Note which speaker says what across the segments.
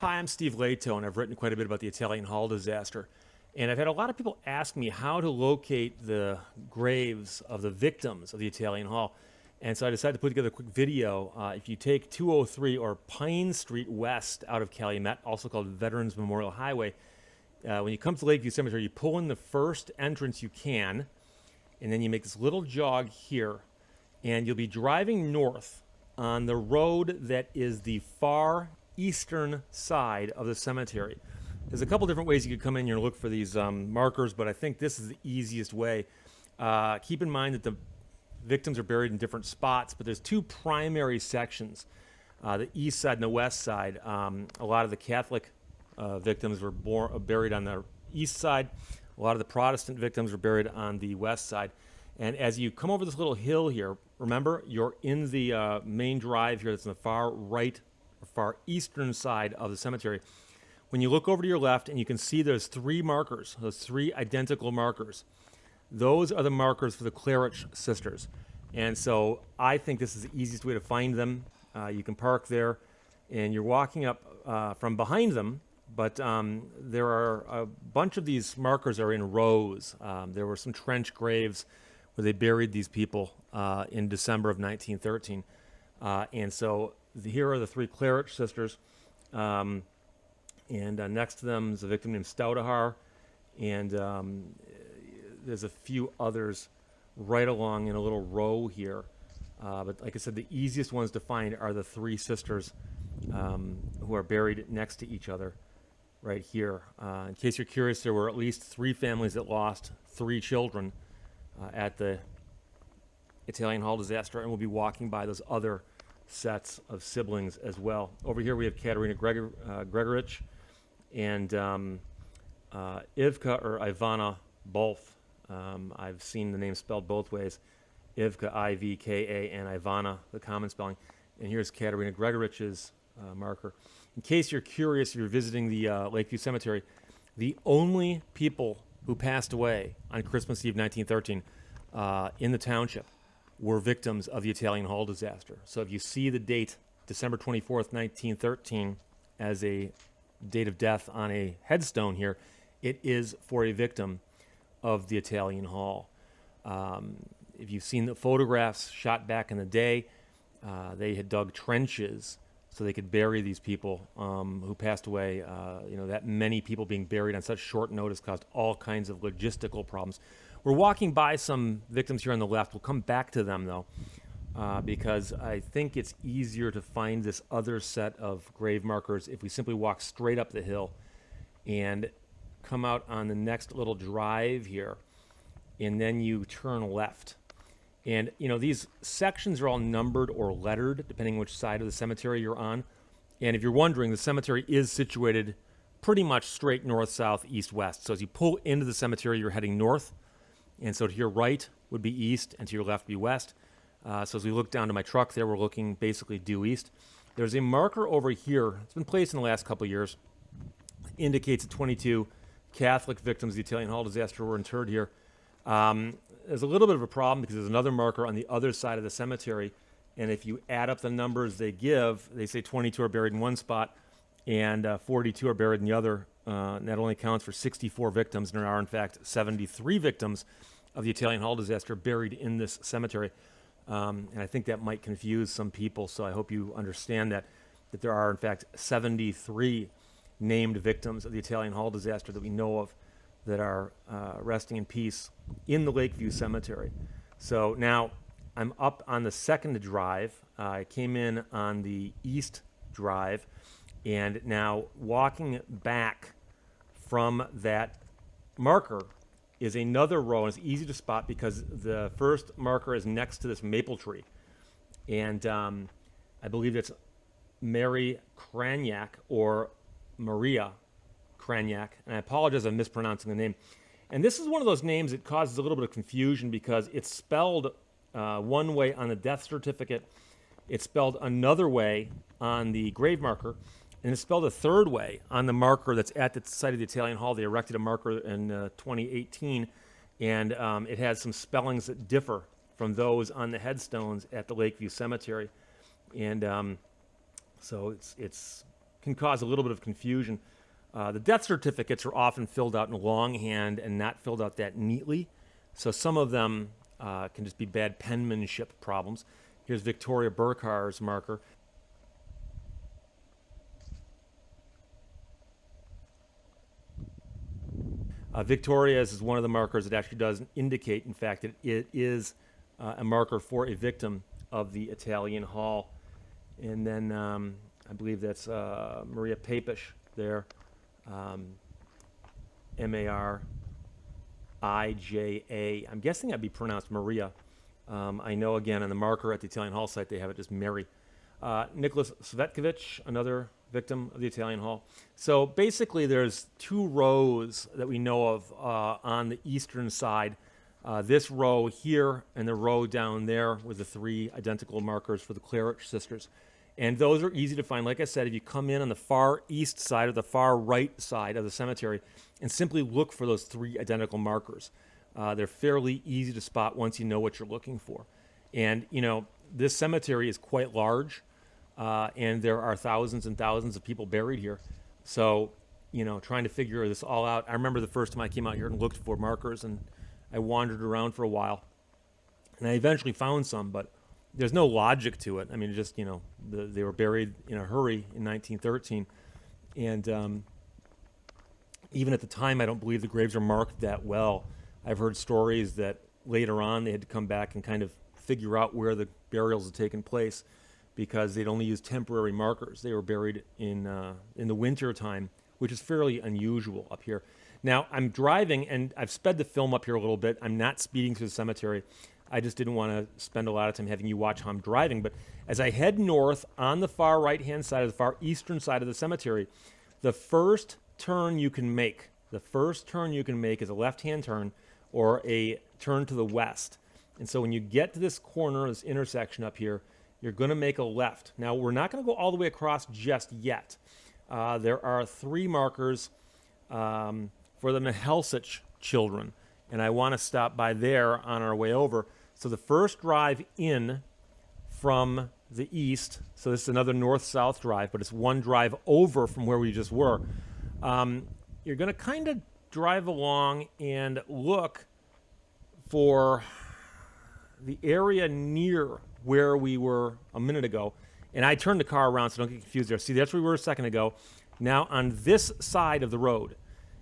Speaker 1: Hi, I'm Steve Lato, and I've written quite a bit about the Italian Hall disaster. And I've had a lot of people ask me how to locate the graves of the victims of the Italian Hall. And so I decided to put together a quick video. If you take 203 or Pine Street West out of Calumet, also called Veterans Memorial Highway, when you come to Lakeview Cemetery, you pull in the first entrance you can, and then you make this little jog here, and you'll be driving north on the road that is the far eastern side of the cemetery. There's a couple different ways you could come in here and look for these markers, but I think this is the easiest way. Keep in mind that the victims are buried in different spots, but there's two primary sections, the east side and the west side. A lot of the Catholic victims were buried on the east side. A lot of the Protestant victims were buried on the west side. And as you come over this little hill here, remember, you're in the main drive here that's on the far right or far eastern side of the cemetery. When you look over to your left and you can see there's three markers, those three identical markers. Those are the markers for the Cleric Sisters. And so I think this is the easiest way to find them. You can park there and you're walking up from behind them, but there are a bunch of these markers are in rows. There were some trench graves where they buried these people in December of 1913. And so here are the three Cleric Sisters. And next to them is a victim named Stoutahar. And there's a few others right along in a little row here. But like I said, the easiest ones to find are the three sisters who are buried next to each other right here. In case you're curious, there were at least three families that lost three children at the Italian Hall disaster, and we'll be walking by those other sets of siblings as well. Over here we have Katerina Gregorich and Ivka or Ivana both. I've seen the name spelled both ways. Ivka, I-V-K-A, and Ivana, the common spelling. And here's Katerina Gregorich's marker. In case you're curious, if you're visiting the Lakeview Cemetery, the only people who passed away on Christmas Eve 1913 in the township were victims of the Italian Hall disaster. So if you see the date, December 24th, 1913, as a date of death on a headstone here, it is for a victim of the Italian Hall. If you've seen the photographs shot back in the day, they had dug trenches so they could bury these people who passed away. That many people being buried on such short notice caused all kinds of logistical problems. We're walking by some victims here on the left. We'll come back to them, though, because I think it's easier to find this other set of grave markers if we simply walk straight up the hill and come out on the next little drive here, and then you turn left. And, these sections are all numbered or lettered, depending which side of the cemetery you're on. And if you're wondering, the cemetery is situated pretty much straight north, south, east, west. So as you pull into the cemetery, you're heading north. And so to your right would be east, and to your left would be west. So as we look down to my truck there, we're looking basically due east. There's a marker over here. It's been placed in the last couple of years. Indicates that 22 Catholic victims of the Italian Hall disaster were interred here. There's a little bit of a problem because there's another marker on the other side of the cemetery, and if you add up the numbers they give, they say 22 are buried in one spot and 42 are buried in the other. And that only counts for 64 victims, and there are in fact 73 victims of the Italian Hall disaster buried in this cemetery. And I think that might confuse some people, so I hope you understand that there are in fact 73 named victims of the Italian Hall disaster that we know of that are resting in peace in the Lakeview Cemetery. So now I'm up on the second drive. I came in on the east drive, and now walking back from that marker is another row, and it's easy to spot because the first marker is next to this maple tree. And I believe it's Mary Cranyak or Maria Cranyak, and I apologize if I'm mispronouncing the name. And this is one of those names that causes a little bit of confusion because it's spelled one way on the death certificate, it's spelled another way on the grave marker, and it's spelled a third way on the marker that's at the site of the Italian Hall. They erected a marker in 2018, and it has some spellings that differ from those on the headstones at the Lakeview Cemetery. And so it's can cause a little bit of confusion. The death certificates are often filled out in longhand and not filled out that neatly. So some of them can just be bad penmanship problems. Here's Victoria Burke's marker. Victoria's is one of the markers that actually does indicate, in fact, that it is a marker for a victim of the Italian Hall. And then I believe that's Maria Papish there, M-A-R-I-J-A. I'm guessing that'd be pronounced Maria. I know, again, on the marker at the Italian Hall site, they have it just Mary. Nicholas Svetkovich, another victim of the Italian Hall. So basically there's two rows that we know of on the eastern side. This row here and the row down there with the three identical markers for the Cleric Sisters. And those are easy to find. Like I said, if you come in on the far east side or the far right side of the cemetery and simply look for those three identical markers, they're fairly easy to spot once you know what you're looking for. And, you know, this cemetery is quite large. And there are thousands and thousands of people buried here. So, you know, trying to figure this all out. I remember the first time I came out here and looked for markers, and I wandered around for a while. And I eventually found some, but there's no logic to it. I mean, just, you know, they were buried in a hurry in 1913. And even at the time, I don't believe the graves are marked that well. I've heard stories that later on they had to come back and kind of figure out where the burials had taken place, because they'd only used temporary markers. They were buried in the winter time, which is fairly unusual up here. Now, I'm driving, and I've sped the film up here a little bit. I'm not speeding through the cemetery. I just didn't want to spend a lot of time having you watch how I'm driving. But as I head north on the far right-hand side, or the far eastern side of the cemetery, the first turn you can make is a left-hand turn or a turn to the west. And so when you get to this corner, this intersection up here, you're going to make a left. Now, we're not going to go all the way across just yet. There are three markers for the Mahelsich children, and I want to stop by there on our way over. So the first drive in from the east, so this is another north-south drive, but it's one drive over from where we just were. You're going to kind of drive along and look for the area near where we were a minute ago. And I turned the car around, so don't get confused there. See, that's where we were a second ago. Now, on this side of the road,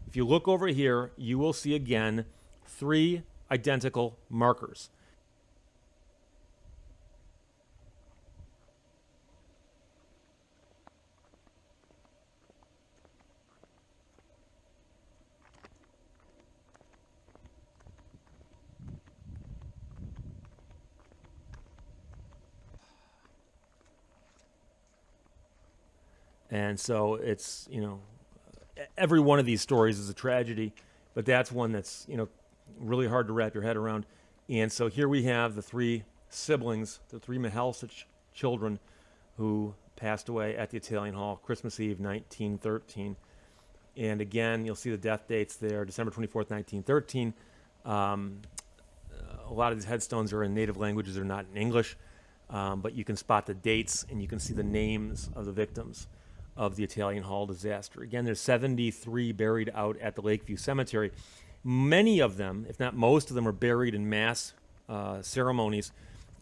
Speaker 1: if you look over here, you will see again three identical markers. And so it's, you know, every one of these stories is a tragedy, but that's one that's, you know, really hard to wrap your head around. And so here we have the three siblings, the three Mahelsich children who passed away at the Italian Hall, Christmas Eve, 1913. And again, you'll see the death dates there, December 24th, 1913. A lot of these headstones are in native languages, they're not in English, but you can spot the dates and you can see the names of the victims of the Italian Hall disaster. Again, there's 73 buried out at the Lakeview Cemetery. Many of them, if not most of them, are buried in mass ceremonies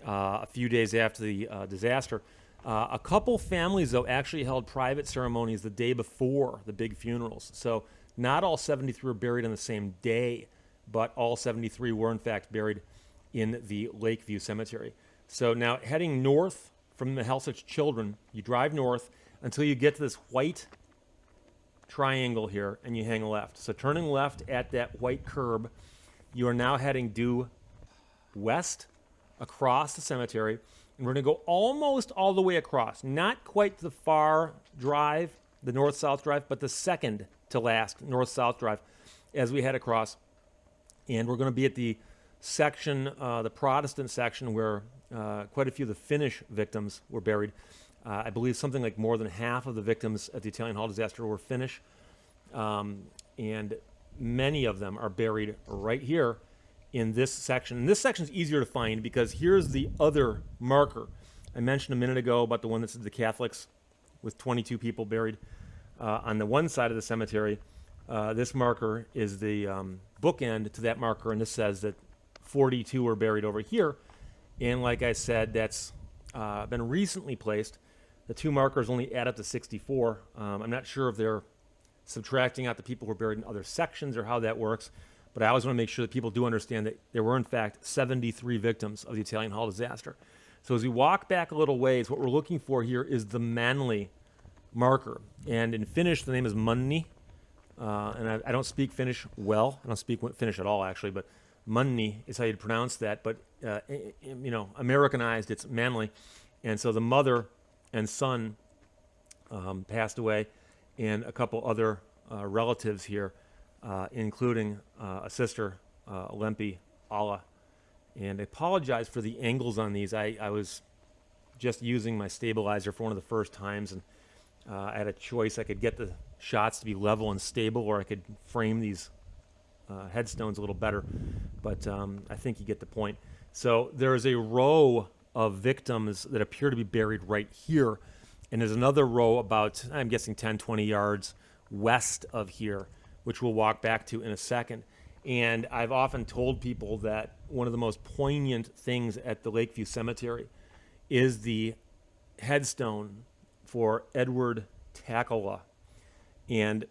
Speaker 1: a few days after the disaster. A couple families, though, actually held private ceremonies the day before the big funerals. So not all 73 were buried on the same day, but all 73 were, in fact, buried in the Lakeview Cemetery. So now heading north from the Mahelsich children, you drive north until you get to this white triangle here, and you hang left. So turning left at that white curb, you are now heading due west across the cemetery, and we're going to go almost all the way across. Not quite the far drive, the north-south drive, but the second to last north-south drive as we head across. And we're going to be at the section, the Protestant section, where quite a few of the Finnish victims were buried. I believe something like more than half of the victims at the Italian Hall disaster were Finnish, and many of them are buried right here in this section. And this section is easier to find because here's the other marker. I mentioned a minute ago about the one that said the Catholics with 22 people buried on the one side of the cemetery. This marker is the bookend to that marker, and this says that 42 were buried over here. And like I said, that's been recently placed. The two markers only add up to 64. I'm not sure if they're subtracting out the people who were buried in other sections or how that works, but I always want to make sure that people do understand that there were, in fact, 73 victims of the Italian Hall disaster. So as we walk back a little ways, what we're looking for here is the Manly marker. And in Finnish, the name is Munni. And I don't speak Finnish well. I don't speak Finnish at all, actually, but Munni is how you'd pronounce that. But, Americanized, it's Manly. And so the mother and son passed away, and a couple other relatives here, including a sister, Lempi Alla. And I apologize for the angles on these. I was just using my stabilizer for one of the first times, and I had a choice. I could get the shots to be level and stable, or I could frame these headstones a little better. But I think you get the point. So there is a row of victims that appear to be buried right here. And there's another row about, I'm guessing, 10, 20 yards west of here, which we'll walk back to in a second. And I've often told people that one of the most poignant things at the Lakeview Cemetery is the headstone for Edward Tackala. And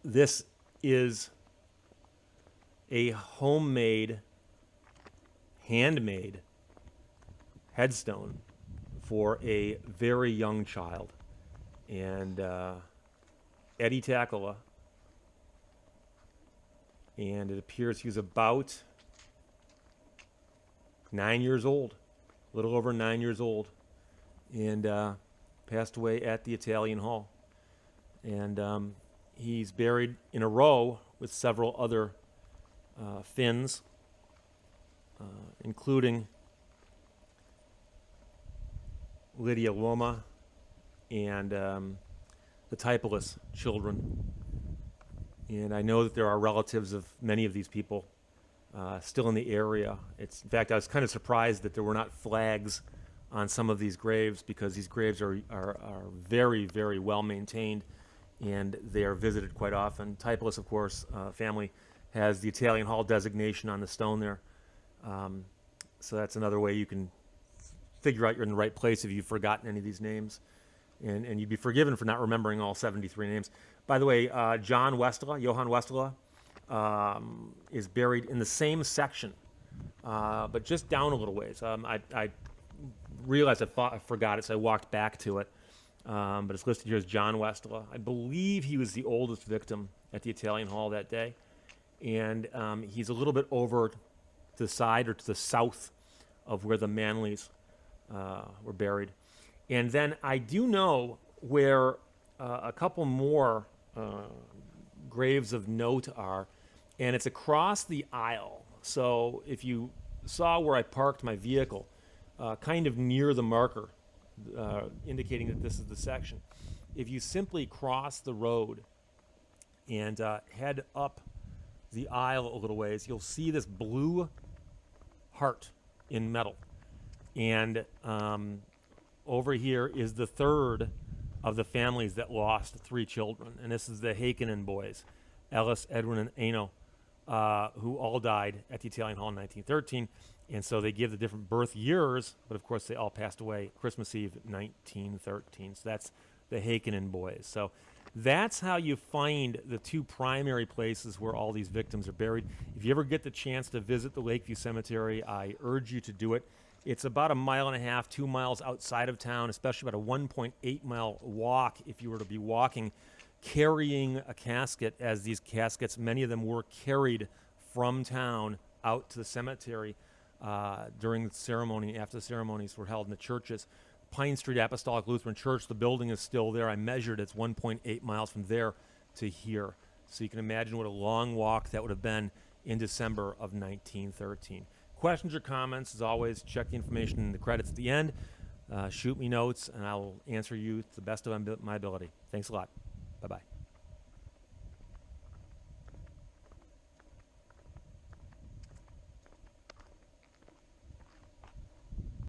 Speaker 1: this is a homemade, handmade headstone for a very young child. And Eddie Tackala, and it appears he was about 9 years old, a little over 9 years old, and passed away at the Italian Hall. And he's buried in a row with several other Finns, including Lydia Loma and the Typeless children. And I know that there are relatives of many of these people still in the area. In fact, I was kind of surprised that there were not flags on some of these graves, because these graves are very, very well maintained, and they are visited quite often. Typeless, of course, family has the Italian Hall designation on the stone there. So that's another way you can figure out you're in the right place if you've forgotten any of these names. And you'd be forgiven for not remembering all 73 names. By the way, Johann Westala, is buried in the same section, but just down a little ways. I realized I forgot it, so I walked back to it. But it's listed here as John Westala. I believe he was the oldest victim at the Italian Hall that day. And he's a little bit over to the side or to the south of where the Manleys were buried. And then I do know where a couple more graves of note are, and it's across the aisle. So if you saw where I parked my vehicle, kind of near the marker, indicating that this is the section, if you simply cross the road and head up the aisle a little ways, you'll see this blue heart in metal. And over here is the third of the families that lost 3 children. And this is the Heikkinen boys, Ellis, Edwin, and Aino, who all died at the Italian Hall in 1913. And so they give the different birth years, but of course they all passed away Christmas Eve 1913. So that's the Heikkinen boys. So that's how you find the 2 primary places where all these victims are buried. If you ever get the chance to visit the Lakeview Cemetery, I urge you to do it. It's about 1.5 miles, 2 miles outside of town, especially about a 1.8 mile walk if you were to be walking, carrying a casket, as these caskets, many of them were carried from town out to the cemetery during the ceremony, after the ceremonies were held in the churches. Pine Street Apostolic Lutheran Church, the building is still there. I measured it's 1.8 miles from there to here. So you can imagine what a long walk that would have been in December of 1913. Questions or comments, as always, check the information in the credits at the end. Shoot me notes, and I will answer you to the best of my ability. Thanks a lot. Bye-bye.